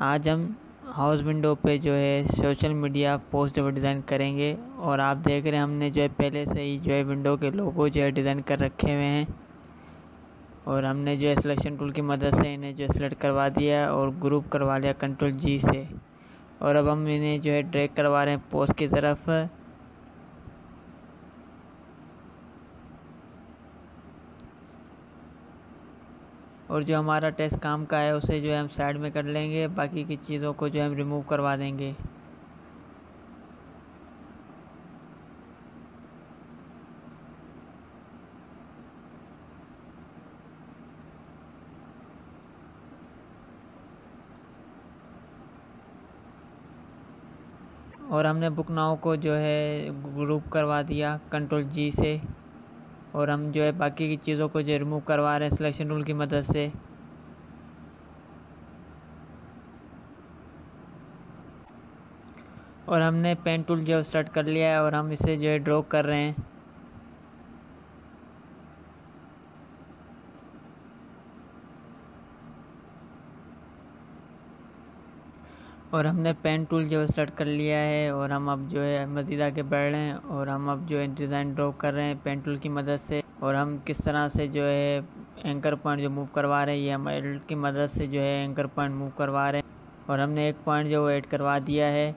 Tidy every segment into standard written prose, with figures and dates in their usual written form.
आज हम house window पे जो है सोशल मीडिया पोस्ट डिज़ाइन करेंगे। और आप देख रहे हैं हमने जो है पहले से ही जो है विंडो के लोगो जो है डिज़ाइन कर रखे हुए हैं और हमने जो है सिलेक्शन टूल की मदद से इन्हें जो है सिलेक्ट करवा दिया और ग्रुप करवा लिया कंट्रोल जी से। और अब हम इन्हें जो है ड्रैग करवा रहे हैं पोस्ट की तरफ। और जो हमारा टेस्ट काम का है उसे जो है हम साइड में कर लेंगे, बाकी की चीज़ों को जो है हम रिमूव करवा देंगे। और हमने बुक नाउ को जो है ग्रुप करवा दिया कंट्रोल जी से। और हम जो है बाकी की चीज़ों को जो रिमूव करवा रहे हैं सिलेक्शन टूल की मदद से। और हमने पेन टूल जो स्टार्ट कर लिया है और हम इसे जो है ड्रॉ कर रहे हैं। और हमने पेन टूल जो स्टार्ट कर लिया है और हम अब जो है मज़ीद आगे बढ़ रहे हैं और हम अब जो है डिज़ाइन ड्रॉ कर रहे हैं पेन टूल की मदद से। और हम किस तरह से जो है एंकर पॉइंट जो मूव करवा रहे हैं ये हम एल की मदद से जो है एंकर पॉइंट मूव करवा रहे हैं। और हमने एक पॉइंट जो ऐड करवा दिया है।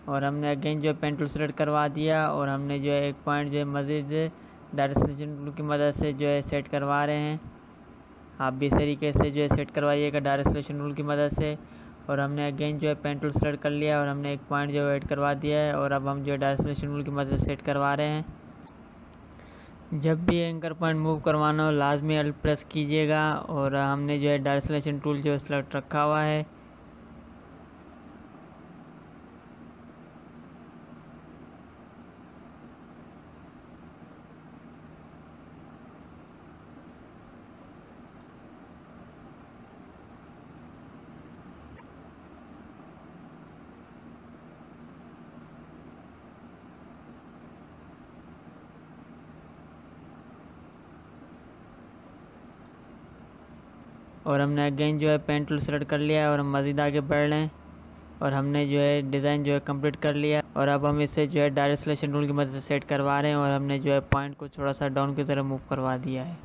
और हमने अगेन जो है पेन टूल सेलेक्ट करवा दिया और हमने जो है एक पॉइंट जो है मज़ीद डायरेक्ट सिलेक्शन टूल की मदद से जो है सेट करवा रहे हैं। आप भी इस तरीके से जो है सेट करवाइएगा डायरेक्ट सिलेक्शन टूल की मदद से। और हमने अगेन जो है पेन टूल सेलेक्ट कर लिया और हमने एक पॉइंट जो ऐड करवा दिया है और अब हम जो है डायरेक्ट सिलेक्शन टूल की मदद से सेट करवा रहे हैं। जब भी एंकर पॉइंट मूव करवाना हो लाजमी अल्ट प्रेस कीजिएगा। और हमने जो है डायरेक्ट सिलेक्शन टूल जो सेलेक्ट रखा हुआ है। और हमने अगेन जो है पेन टूल सेलेक्ट कर लिया है और हम मज़ीद आगे बढ़ रहे हैं। और हमने जो है डिज़ाइन जो है कंप्लीट कर लिया और अब हम इसे जो है डायरेक्ट सिलेक्शन टूल की मदद से सेट करवा रहे हैं। और हमने जो है पॉइंट को थोड़ा सा डाउन की तरफ मूव करवा दिया है।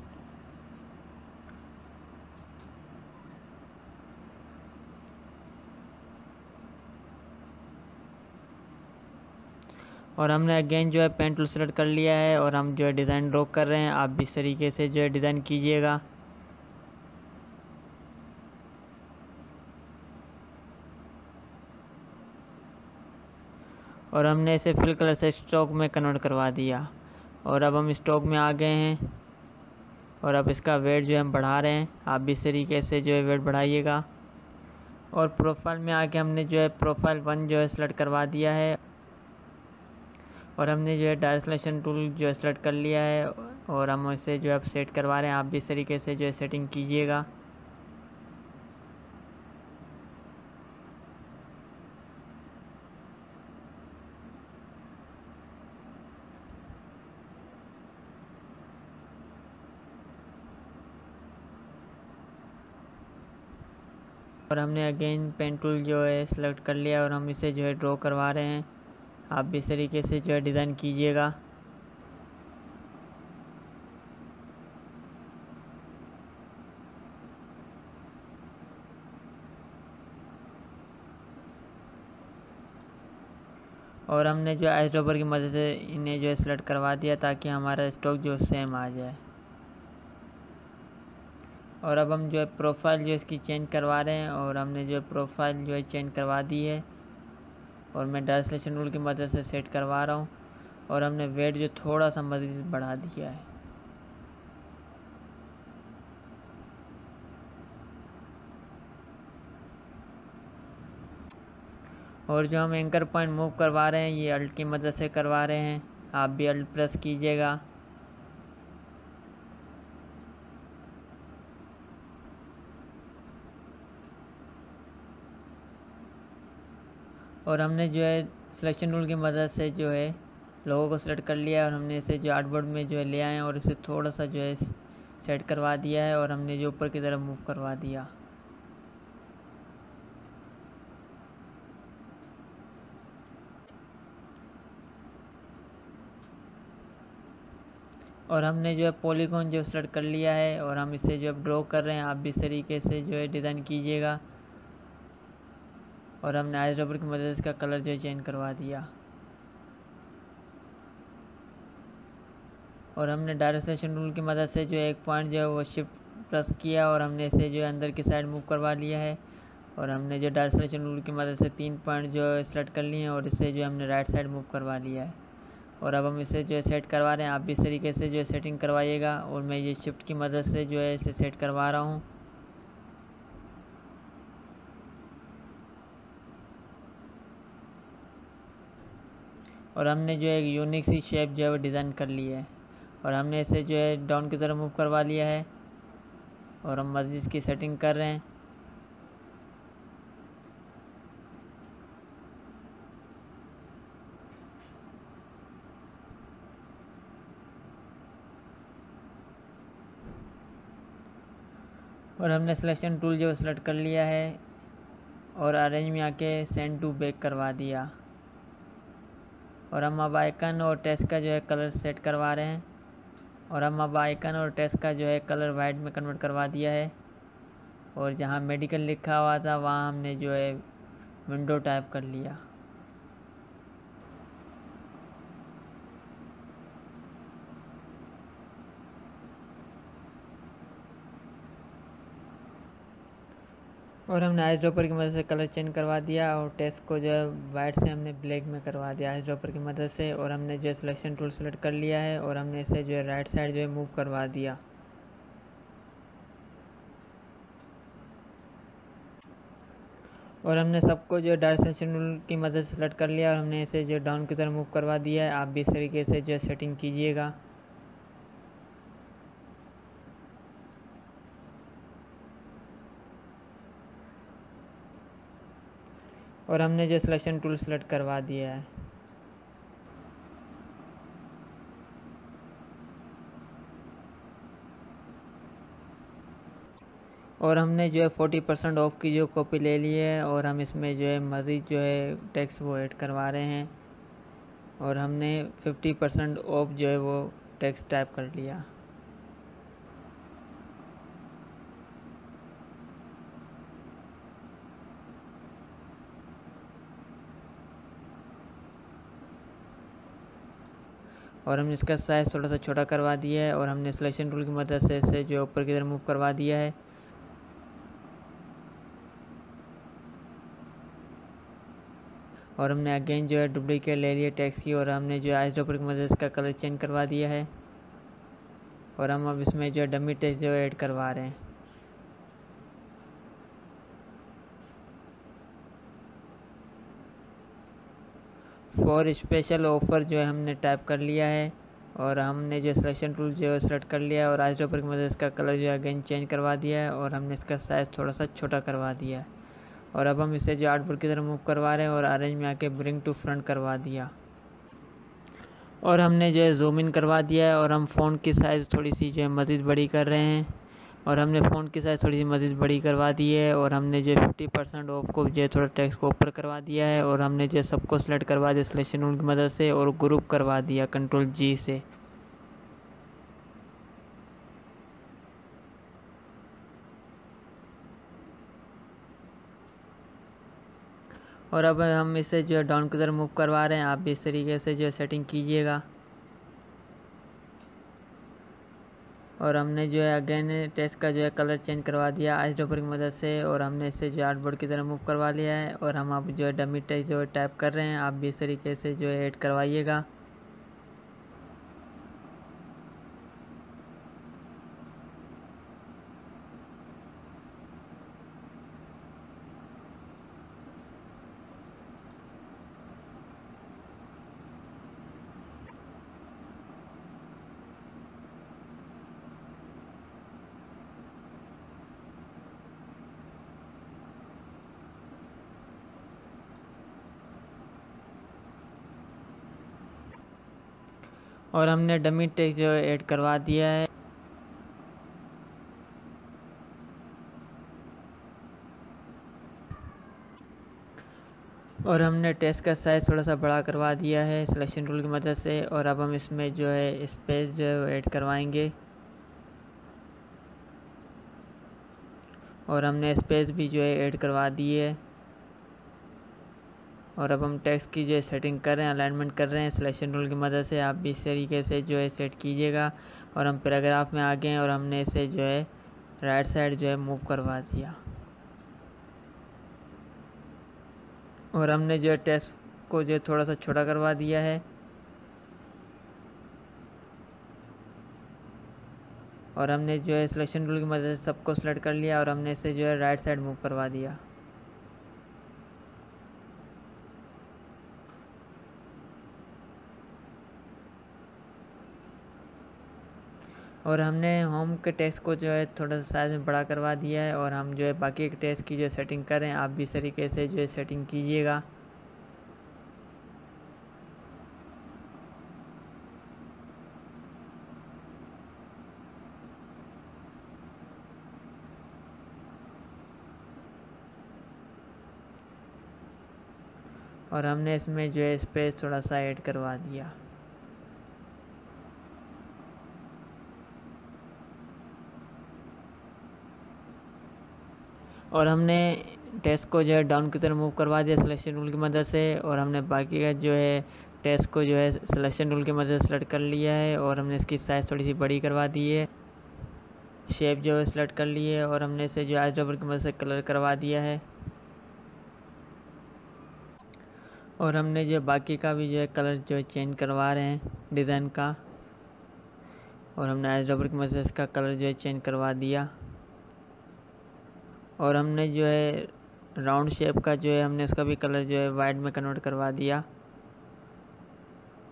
और हमने अगेन जो है पेन टूल सेलेक्ट कर लिया है और हम जो है डिज़ाइन ड्रॉ कर रहे हैं। आप भी इस तरीके से जो है डिज़ाइन कीजिएगा। और हमने इसे फिल कलर से स्ट्रोक में कन्वर्ट करवा दिया। और अब हम स्ट्रोक में आ गए हैं और अब इसका वेट जो है हम बढ़ा रहे हैं। आप भी इस तरीके से जो है वेट बढ़ाइएगा। और प्रोफाइल में आके हमने जो है प्रोफाइल 1 जो है सेलेक्ट करवा दिया है। और हमने जो है डायरेक्ट सिलेक्शन टूल जो है सेलेक्ट कर लिया है और हम इसे जो है अब सेट करवा रहे हैं। आप भी इस तरीके से जो है सेटिंग कीजिएगा। और हमने अगेन पेन टूल जो है सेलेक्ट कर लिया और हम इसे जो है ड्रॉ करवा रहे हैं। आप भी इस तरीके से जो है डिज़ाइन कीजिएगा। और हमने जो आइस ड्रॉपर की मदद से इन्हें जो है सेलेक्ट करवा दिया ताकि हमारा स्टॉक जो सेम आ जाए। और अब हम जो है प्रोफाइल जो इसकी चेंज करवा रहे हैं और हमने जो है प्रोफाइल जो है चेंज करवा दी है। और मैं डायरेक्ट सिलेक्शन टूल की मदद से सेट करवा रहा हूँ। और हमने वेट जो थोड़ा सा मज़ीद बढ़ा दिया है। और जो हम एंकर पॉइंट मूव करवा रहे हैं ये अल्ट की मदद से करवा रहे हैं। आप भी अल्ट प्रेस कीजिएगा। और हमने जो है सिलेक्शन टूल की मदद से जो है लोगों को सेलेक्ट कर लिया और हमने इसे जो आर्टबोर्ड में जो है ले आए और इसे थोड़ा सा जो है सेट करवा दिया है। और हमने जो ऊपर की तरफ मूव करवा दिया। और हमने जो है पॉलीगॉन जो सेलेक्ट कर लिया है और हम इसे जो है ड्रॉ कर रहे हैं। आप भी इस तरीके से जो है डिज़ाइन कीजिएगा। और हमने आइस ड्रॉपर की मदद से इसका कलर जो है चेंज करवा दिया। और हमने डायरेक्ट सिलेक्शन टूल की मदद से जो है एक पॉइंट जो है वो शिफ्ट प्रेस किया और हमने इसे जो है अंदर की साइड मूव करवा लिया है। और हमने जो डायरेक्ट सिलेक्शन टूल की मदद से 3 पॉइंट जो है सेलेक्ट कर लिए हैं और इसे जो हमने राइट साइड मूव करवा लिया है। और अब हम इसे जो है सेट करवा रहे हैं। आप भी इस तरीके से जो है सेटिंग करवाइएगा। और मैं ये शिफ्ट की मदद से जो है इसे सेट करवा रहा हूँ। और हमने जो है एक यूनिक सी शेप जो है वो डिज़ाइन कर ली है। और हमने इसे जो है डाउन की तरफ मूव करवा लिया है। और हम मज़ीद इसकी सेटिंग कर रहे हैं। और हमने सिलेक्शन टूल जो सेलेक्ट कर लिया है और अरेंज में आके सेंड टू बैक करवा दिया। और हम अब आइकन और टेक्स्ट का जो है कलर सेट करवा रहे हैं। और हम अब आइकन और टेक्स्ट का जो है कलर वाइट में कन्वर्ट करवा दिया है। और जहाँ मेडिकल लिखा हुआ था वहाँ हमने जो है विंडो टाइप कर लिया। और हमने आइस ड्रॉपर की मदद से कलर चेंज करवा दिया और टेक्स्ट को जो है वाइट से हमने ब्लैक में करवा दिया आइस ड्रॉपर की मदद से। और हमने जो है सिलेक्शन टूल सेलेक्ट कर लिया है और हमने इसे जो है राइट साइड जो है मूव करवा दिया। और हमने सबको जो डायरेक्ट सिलेक्शन टूल की मदद से सेलेक्ट कर लिया और हमने इसे जो डाउन की तरफ मूव करवा दिया है। आप भी इस तरीके से जो है सेटिंग कीजिएगा। और हमने जो सिलेक्शन टूल सेलेक्ट करवा दिया है। और हमने जो है 40% ऑफ की जो कॉपी ले ली है और हम इसमें जो है मज़ीद जो है टेक्स्ट वो ऐड करवा रहे हैं। और हमने 50% ऑफ जो है वो टेक्स्ट टाइप कर लिया। और हमने इसका साइज़ थोड़ा सा छोटा करवा दिया है और हमने सिलेक्शन टूल की मदद से इसे जो ऊपर की तरफ मूव करवा दिया है। और हमने अगेन जो है डुप्लीकेट ले लिया टेक्स्ट की और हमने जो है आइस ड्रॉपर की मदद से इसका कलर चेंज करवा दिया है। और हम अब इसमें जो है डमी टेक्स्ट जो है ऐड करवा रहे हैं। फॉर स्पेशल ऑफ़र जो है हमने टाइप कर लिया है। और हमने जो सिलेक्शन टूल जो है सेलेक्ट कर लिया है और आइस ड्रॉपर की मदद से इसका कलर जो है अगेन चेंज करवा दिया है। और हमने इसका साइज़ थोड़ा सा छोटा करवा दिया है। और अब हम इसे जो आर्टबोर्ड की तरफ मूव करवा रहे हैं और अरेंज में आके ब्रिंग टू फ्रंट करवा दिया। और हमने जो है जूम इन करवा दिया है और हम फ़ॉन्ट की साइज़ थोड़ी सी जो है मज़ीद बड़ी कर रहे हैं। और हमने फ़ॉन्ट की साइज़ थोड़ी सी मज़ीद बड़ी करवा दी है। और हमने जो 50% ऑफ को जो है थोड़ा टेक्स्ट को ऊपर करवा दिया है। और हमने जो सबको सेलेक्ट करवा दिया सिलेक्शन टूल की मदद से और ग्रुप करवा दिया कंट्रोल जी से। और अब हम इसे जो है डाउन की तरफ मूव करवा रहे हैं। आप भी इस तरीके से जो है सेटिंग कीजिएगा। और हमने जो है अगेन टेक्स्ट का जो है कलर चेंज करवा दिया आइस ड्रॉपर की मदद से। और हमने इसे जो आर्टबोर्ड की तरफ मूव करवा लिया है। और हम अब जो है डमी टेक्स्ट जो है टाइप कर रहे हैं। आप भी इस तरीके से जो है ऐड करवाइएगा। और हमने डमी टेक्स्ट जो है ऐड करवा दिया है। और हमने टेक्स्ट का साइज़ थोड़ा सा बड़ा करवा दिया है सिलेक्शन टूल की मदद से। और अब हम इसमें जो है स्पेस जो है वो ऐड करवाएंगे, और हमने स्पेस भी जो है ऐड करवा दी है। और अब हम टेक्स्ट की जो है सेटिंग कर रहे हैं, अलाइनमेंट कर रहे हैं सिलेक्शन टूल की मदद से। आप भी इस तरीके से जो है सेट कीजिएगा। और हम पैराग्राफ में आ गए हैं और हमने इसे जो है राइट साइड जो है मूव करवा दिया। और हमने जो है टेक्स्ट को जो है थोड़ा सा छोटा करवा दिया है। और हमने जो है सिलेक्शन टूल की मदद से सबको सेलेक्ट कर लिया और हमने इसे जो है राइट साइड मूव करवा दिया। और हमने होम के टेक्स्ट को जो है थोड़ा सा साइज में बड़ा करवा दिया है। और हम जो है बाकी के टेक्स्ट की जो सेटिंग कर रहे हैं, आप भी इस तरीके से जो है सेटिंग कीजिएगा। और हमने इसमें जो है स्पेस थोड़ा सा ऐड करवा दिया। और हमने टेक्स्ट को जो है डाउन की तरफ मूव करवा दिया सिलेक्शन टूल की मदद से। और हमने बाकी का जो है टेक्स्ट को जो है सिलेक्शन टूल की मदद से सेलेक्ट कर लिया है। और हमने इसकी साइज़ थोड़ी सी बड़ी करवा दी है, शेप जो है सेलेक्ट कर ली है। और हमने इसे जो है आइस की मदद से कलर करवा दिया है। और हमने जो बाकी का भी जो है कलर जो है चेंज करवा रहे हैं डिज़ाइन का। और हमने आइस की मदद से इसका कलर जो है चेंज करवा दिया। और हमने जो है राउंड शेप का जो है हमने उसका भी कलर जो है वाइट में कन्वर्ट करवा दिया।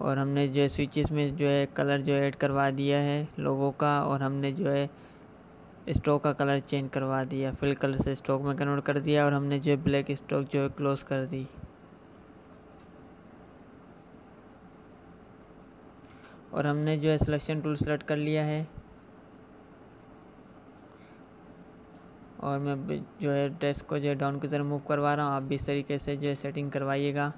और हमने जो है स्विचेस में जो है कलर जो ऐड करवा दिया है लोगों का। और हमने जो है स्ट्रोक का कलर चेंज करवा दिया, फिल कलर से स्ट्रोक में कन्वर्ट कर दिया। और हमने जो है ब्लैक स्ट्रोक जो है क्लोज कर दी। और हमने जो है सिलेक्शन टूल सेलेक्ट कर लिया है। और मैं जो है टेक्स्ट को जो है डाउन की तरफ मूव करवा रहा हूँ, आप भी इस तरीके से जो है सेटिंग करवाइएगा।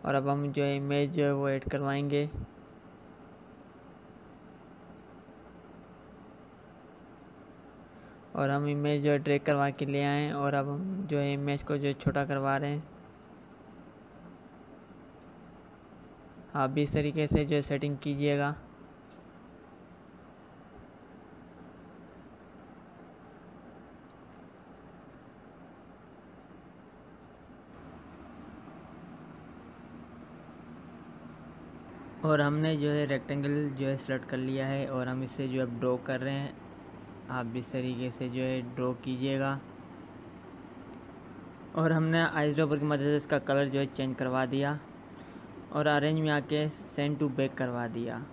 और अब हम जो है इमेज जो है वो ऐड करवाएंगे। और हम इमेज जो है ड्रैग करवा के ले आए हैं। और अब हम जो है इमेज को जो है छोटा करवा रहे हैं, आप भी इस तरीके से जो है सेटिंग कीजिएगा। और हमने जो है रेक्टेंगल जो है सेलेक्ट कर लिया है और हम इसे जो है ड्रॉ कर रहे हैं, आप भी इस तरीके से जो है ड्रॉ कीजिएगा। और हमने आइस ड्रॉपर की मदद से इसका कलर जो है चेंज करवा दिया। और अरेंज में आके सेंड टू बैक करवा दिया।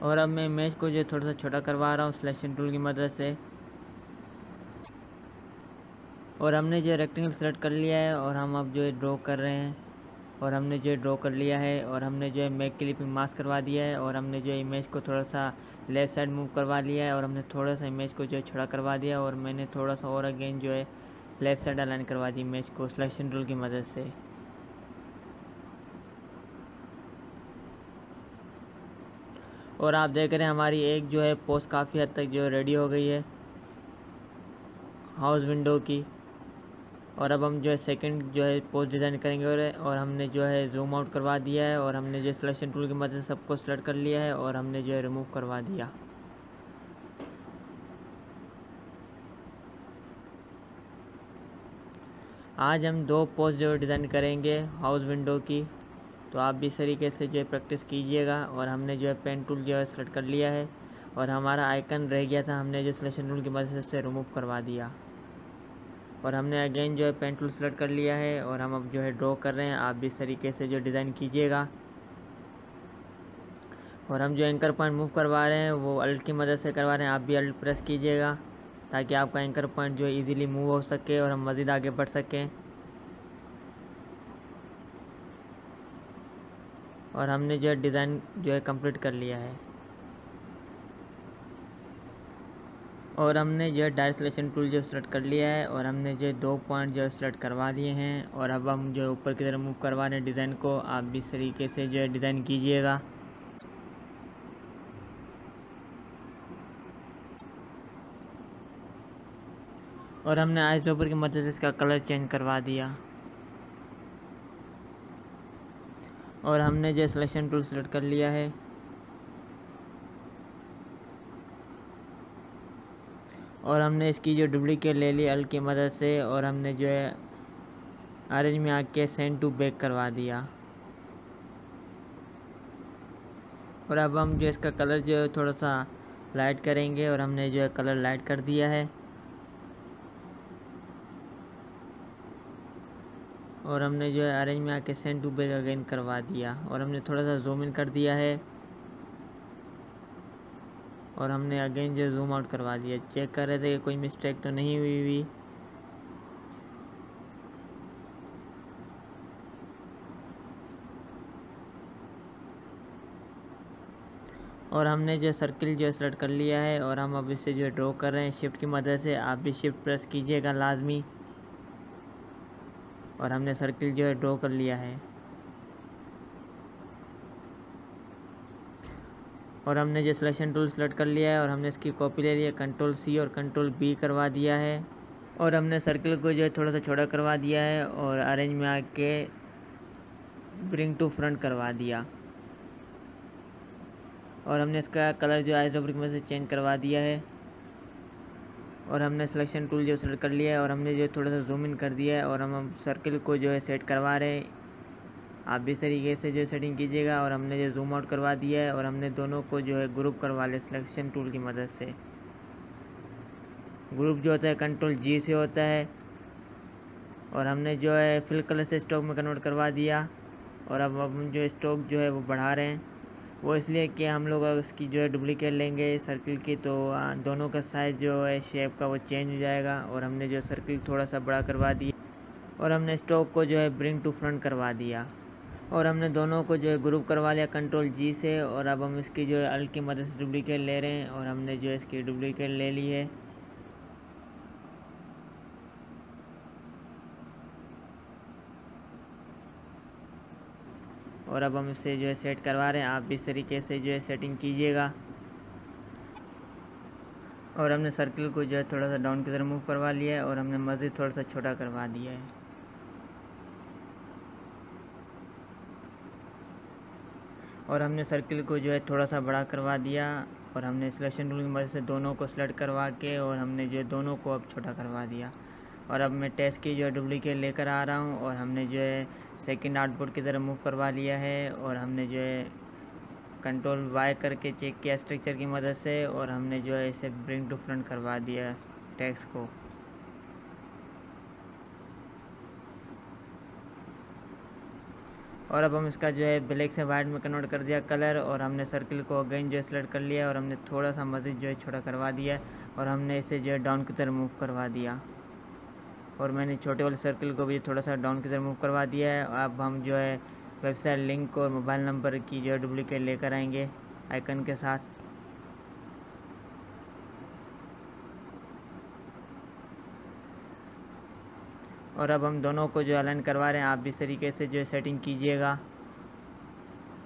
और अब मैं इमेज को जो थोड़ा सा छोटा करवा रहा हूँ सिलेक्शन टूल की मदद से। और हमने जो रेक्टेंगल सेलेक्ट कर लिया है और हम अब जो है ड्रॉ कर रहे हैं। और हमने जो है ड्रॉ कर लिया है और हमने जो है मेक क्लिपिंग मास्क करवा दिया है। और हमने जो है इमेज को थोड़ा सा लेफ़्ट साइड मूव करवा लिया है। और हमने थोड़ा सा इमेज को जो है छोटा करवा दिया। और मैंने थोड़ा सा और अगेन जो है लेफ़्ट साइड अलाइन करवा दी इमेज को सिलेक्शन टूल की मदद से। और आप देख रहे हैं हमारी एक जो है पोस्ट काफ़ी हद तक जो है रेडी हो गई है हाउस विंडो की। और अब हम जो है सेकंड जो है पोस्ट डिज़ाइन करेंगे। और हमने जो है जूम आउट करवा दिया है। और हमने जो सिलेक्शन टूल की मदद से सबको सेलेक्ट कर लिया है। और हमने जो है रिमूव करवा दिया। आज हम 2 पोस्ट जो डिज़ाइन करेंगे हाउस विंडो की, तो आप भी इस तरीके से जो है प्रैक्टिस कीजिएगा। और हमने जो है पेन टूल जो है सेलेक्ट कर लिया है। और हमारा आइकन रह गया था, हमने जो सिलेक्शन टूल की मदद से रिमूव करवा दिया। और हमने अगेन जो है पेन टूल सेलेक्ट कर लिया है। और हम अब जो है ड्रॉ कर रहे हैं, आप भी इस तरीके से जो डिज़ाइन कीजिएगा। और हम जो एंकर पॉइंट मूव करवा रहे हैं वो अल्ट की मदद से करवा रहे हैं, आप भी अल्ट प्रेस कीजिएगा ताकि आपका एंकर पॉइंट जो है ईज़िली मूव हो सके और हम मज़ीद आगे बढ़ सकें। और हमने जो है डिज़ाइन जो है कंप्लीट कर लिया है। और हमने जो है डायरेक्ट सिलेक्शन टूल जो सेलेक्ट कर लिया है और हमने जो है 2 पॉइंट जो है सेलेक्ट करवा दिए हैं। और अब हम जो है ऊपर की तरफ मूव करवा रहे हैं डिज़ाइन को। आप भी इस तरीके से जो है डिज़ाइन कीजिएगा। और हमने आइस ड्रॉपर की मदद से इसका कलर चेंज करवा दिया। और हमने जो सिलेक्शन टूल सेलेक्ट कर लिया है। और हमने इसकी जो डुप्लीकेट ले ली अल की मदद से और हमने जो है ऑरेंज में आके सेंड टू बैक करवा दिया। और अब हम जो इसका कलर जो है थोड़ा सा लाइट करेंगे और हमने जो है कलर लाइट कर दिया है। और हमने जो है ऑरेंज में आके सेंड टू बैक अगेन करवा दिया। और हमने थोड़ा सा जूम इन कर दिया है और हमने अगेन जो जूम आउट करवा दिया। चेक कर रहे थे कि कोई मिस्टेक तो नहीं हुई। और हमने जो सर्किल जो सेलेक्ट कर लिया है और हम अब इसे जो ड्रॉ कर रहे हैं शिफ्ट की मदद से। आप भी शिफ्ट प्रेस कीजिएगा लाजमी। और हमने सर्किल जो है ड्रॉ कर लिया है। और हमने जो सिलेक्शन टूल सेलेक्ट कर लिया है और हमने इसकी कॉपी ले लिया, कंट्रोल सी और कंट्रोल बी करवा दिया है। और हमने सर्किल को जो है थोड़ा सा छोटा करवा दिया है और अरेंज में आके ब्रिंग टू फ्रंट करवा दिया। और हमने इसका कलर जो आइस ड्रॉपर की मदद से चेंज करवा दिया है। और हमने सिलेक्शन टूल जो सेलेक्ट कर लिया है और हमने जो थोड़ा सा जूम इन कर दिया है और हम सर्किल को जो है सेट करवा रहे हैं। आप भी इस तरीके से जो सेटिंग कीजिएगा। और हमने जो जूम आउट करवा दिया है और हमने दोनों को जो है ग्रुप करवा लिया सिलेक्शन टूल की मदद से। ग्रुप जो होता है कंट्रोल जी से होता है। और हमने जो है फिल कलर से स्टॉक में कन्वर्ट करवा दिया। और अब हम जो स्टॉक जो है वो बढ़ा रहे हैं, वो इसलिए कि हम लोग अगर इसकी जो है डुप्लीकेट लेंगे सर्किल की तो दोनों का साइज़ जो है शेप का वो चेंज हो जाएगा। और हमने जो सर्किल थोड़ा सा बड़ा करवा दिया और हमने स्टॉक को जो है ब्रिंग टू फ्रंट करवा दिया। और हमने दोनों को जो है ग्रुप करवा लिया कंट्रोल जी से। और अब हम इसकी जो है अल की मदद से डुप्लीकेट ले रहे हैं और हमने जो है इसकी डुप्लीकेट ले ली है। और अब हम इसे जो है सेट करवा रहे हैं। आप भी इस तरीके से जो है सेटिंग कीजिएगा। और हमने सर्किल को जो है थोड़ा सा डाउन की तरफ मूव करवा लिया है और हमने मज़ीद थोड़ा सा छोटा करवा दिया है। और हमने सर्किल को जो है थोड़ा सा बड़ा करवा दिया। और हमने सिलेक्शन टूल की मदद से दोनों को सेलेक्ट करवा के और हमने जो है दोनों को अब छोटा करवा दिया। और अब मैं टेस्ट की जो है डुप्लीकेट लेकर आ रहा हूँ और हमने जो है सेकंड आउटपुट की तरफ मूव करवा लिया है। और हमने जो है कंट्रोल वाई करके चेक किया स्ट्रक्चर की मदद से और हमने जो है इसे ब्रिंग टू फ्रंट करवा दिया टेक्स्ट को। और अब हम इसका जो है ब्लैक से वाइट में कन्वर्ट कर दिया कलर। और हमने सर्किल को अगेन जो है सेलेक्ट कर लिया और हमने थोड़ा सा मज़ीद जो है छोटा करवा दिया और हमने इसे जो है डाउन की तरफ मूव करवा दिया। और मैंने छोटे वाले सर्किल को भी थोड़ा सा डाउन की तरफ मूव करवा दिया है। अब हम जो है वेबसाइट लिंक और मोबाइल नंबर की जो है डुप्लीकेट लेकर आएंगे आइकन के साथ। और अब हम दोनों को जो अलाइन करवा रहे हैं। आप भी इस तरीके से जो है सेटिंग कीजिएगा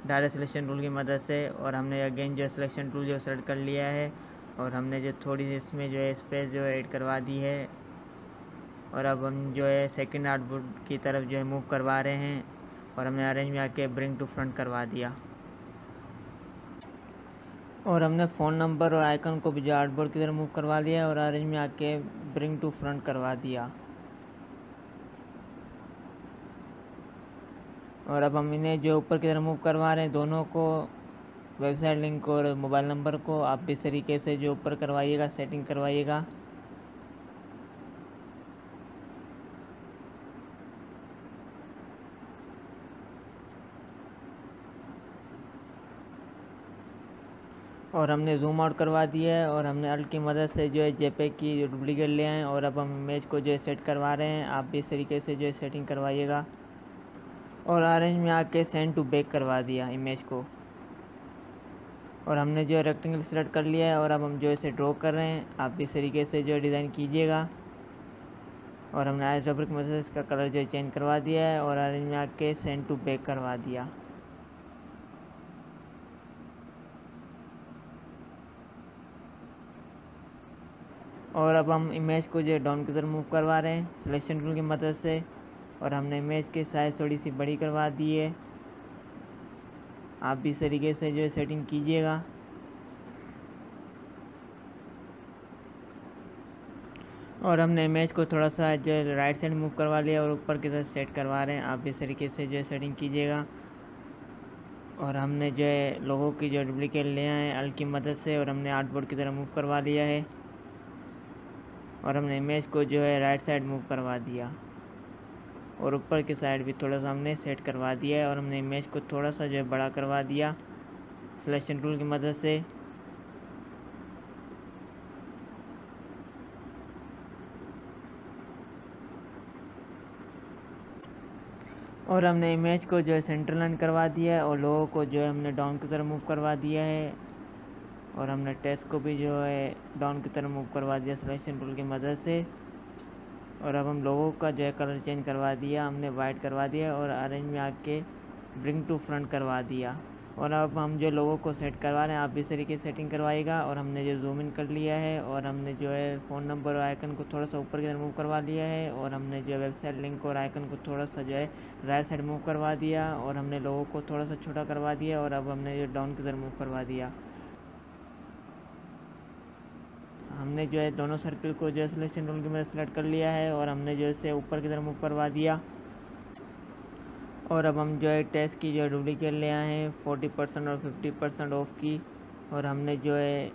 डायरेक्ट सिलेक्शन टूल की मदद से। और हमने अगेन जो सिलेक्शन टूल जो सेलेक्ट कर लिया है और हमने जो थोड़ी सी इसमें जो है स्पेस जो है ऐड करवा दी है। और अब हम जो है सेकंड आउटपुट की तरफ जो है मूव करवा रहे हैं और हमने अरेंज में आके ब्रिंग टू फ्रंट करवा दिया। और हमने फ़ोन नंबर और आइकन को भी जो आउटपुट की तरफ मूव करवा लिया और अरेंज में आके ब्रिंग टू फ्रंट करवा दिया। और अब हम इन्हें जो ऊपर की तरफ मूव करवा रहे हैं दोनों को, वेबसाइट लिंक और मोबाइल नंबर को। आप भी इस तरीके से जो ऊपर करवाइएगा सेटिंग करवाइएगा। और हमने जूम आउट करवा दिया है और हमने अल्ट की मदद से जो है जेपेग की डुप्लीकेट ले आए और अब हम इमेज को जो है सेट करवा रहे हैं। आप भी इस तरीके से जो है सेटिंग करवाइएगा। और ऑरेंज में आके सेंड टू बैक करवा दिया इमेज को। और हमने जो है रेक्टेंगल सेलेक्ट कर लिया है और अब हम जो इसे ड्रॉ कर रहे हैं। आप भी इस तरीके से जो डिज़ाइन कीजिएगा। और हमने आइस रबर की मदद से इसका कलर जो है चेंज करवा दिया है और ऑरेंज में आके सेंड टू बैक करवा दिया। और अब हम इमेज को जो है डाउन की तरफ मूव करवा रहे हैं सिलेक्शन टूल की मदद से। और हमने इमेज की साइज़ थोड़ी सी बड़ी करवा दी है। आप भी इस तरीके से जो है सेटिंग कीजिएगा। और हमने इमेज को थोड़ा सा जो है राइट साइड मूव करवा लिया और ऊपर की तरफ सेट करवा रहे हैं। आप भी इस तरीके से जो है सेटिंग कीजिएगा। और हमने जो है लोगों की जो डुप्लीकेट ले आए हैं अल्ट की मदद से और हमने आर्टबोर्ड की तरफ मूव करवा लिया है। और हमने इमेज को जो है राइट साइड मूव करवा दिया और ऊपर की साइड भी थोड़ा सा हमने सेट करवा दिया है। और हमने इमेज को थोड़ा सा जो है बड़ा करवा दिया सिलेक्शन टूल की मदद से। और हमने इमेज को जो है सेंटर लाइन करवा दिया है और लोगों को जो है हमने डाउन की तरफ मूव करवा दिया है। और हमने टेक्स्ट को भी जो है डाउन की तरफ मूव करवा दिया सिलेक्शन टूल की मदद से। और अब हम लोगों का जो है कलर चेंज करवा दिया, हमने वाइट करवा दिया और ऑरेंज में आके ब्रिंग टू फ्रंट करवा दिया। और अब हम जो लोगों को सेट करवा रहे हैं आप इस तरीके से सेटिंग करवाइएगा। और हमने जो जूम इन कर लिया है और हमने जो है फ़ोन नंबर और आइकन को थोड़ा सा ऊपर की तरफ मूव करवा लिया है। और हमने जो है वेबसाइट लिंक और आइकन को थोड़ा सा जो है राइट साइड मूव करवा दिया। और हमने लोगों को थोड़ा सा छोटा करवा दिया और अब हमने जो डाउन की तरफ मूव करवा दिया। हमने जो है दोनों सर्कल को जो है सिलेक्शन टूल की मदद से सेलेक्ट कर लिया है और हमने जो है इसे ऊपर की तरफ मूव करवा दिया। और अब हम जो है टेक्स्ट की जो डुप्लीकेट ले आए हैं 40% और 50% ऑफ की। और हमने जो है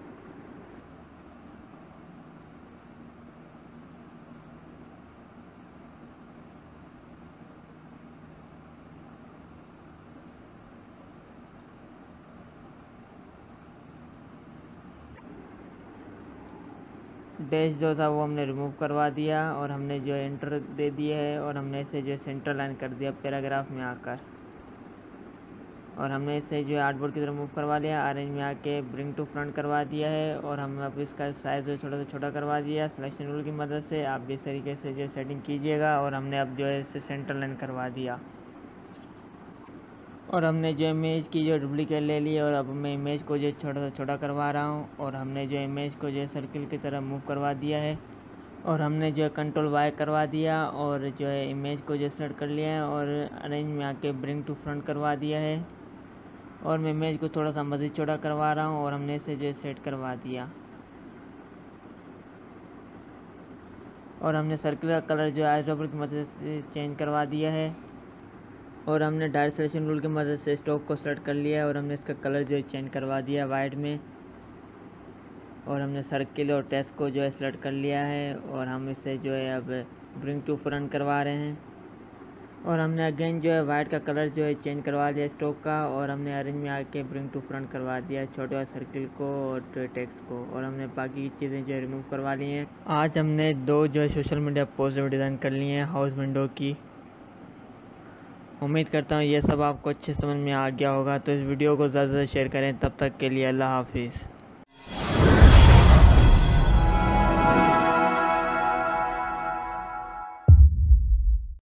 डैश जो था वो हमने रिमूव करवा दिया और हमने जो है एंटर दे दिया है। और हमने इसे जो है सेंटर लाइन कर दिया पैराग्राफ में आकर। और हमने इसे जो है आर्टबोर्ड की तरफ मूव करवा लिया, ऑरेंज में आके ब्रिंग टू फ्रंट करवा दिया है। और हमने अब इसका साइज़ जो है थोड़ा सा छोटा करवा दिया सिलेक्शन टूल की मदद से। आप भी इस तरीके से जो है सेटिंग कीजिएगा। और हमने अब जो है इसे सेंटर लाइन करवा दिया। और हमने जो इमेज की जो डुप्लीकेट ले ली और अब मैं इमेज को जो छोटा सा छोटा करवा रहा हूँ। और हमने जो इमेज को जो सर्किल की तरह मूव करवा दिया है। और हमने जो है कंट्रोल वाई करवा दिया और जो है इमेज को जो सेलेक्ट कर लिया है और अरेंज में आके ब्रिंग टू फ्रंट करवा दिया है। और मैं इमेज को थोड़ा सा मज़ीद छोटा करवा रहा हूँ और हमने इसे जो है सेट करवा दिया। और हमने सर्किल का कलर जो है आइस रबर की मदद से चेंज करवा दिया है। और हमने डायरेक्ट सिलेक्शन टूल की मदद से स्टॉक को सेलेक्ट कर लिया है और हमने इसका कलर जो है चेंज करवा दिया वाइट में। और हमने सर्किल और टेक्स्ट को जो है सेलेक्ट कर लिया है और हम इसे जो है अब ब्रिंग टू फ्रंट करवा रहे हैं। और हमने अगेन जो है वाइट का कलर जो है चेंज करवा दिया स्टॉक का। और हमने ऑरेंज में आके ब्रिंग टू फ्रंट करवा दिया छोटे वाले सर्किल को और टेक्स्ट को। और हमने बाकी की चीज़ें जो है रिमूव करवा ली हैं। आज हमने दो जो है सोशल मीडिया पोस्ट डिज़ाइन कर ली हैं हाउस विंडो की। उम्मीद करता हूँ ये सब आपको अच्छे समझ में आ गया होगा। तो इस वीडियो को ज़्यादा से ज़्यादा शेयर करें। तब तक के लिए अल्लाह हाफिज़।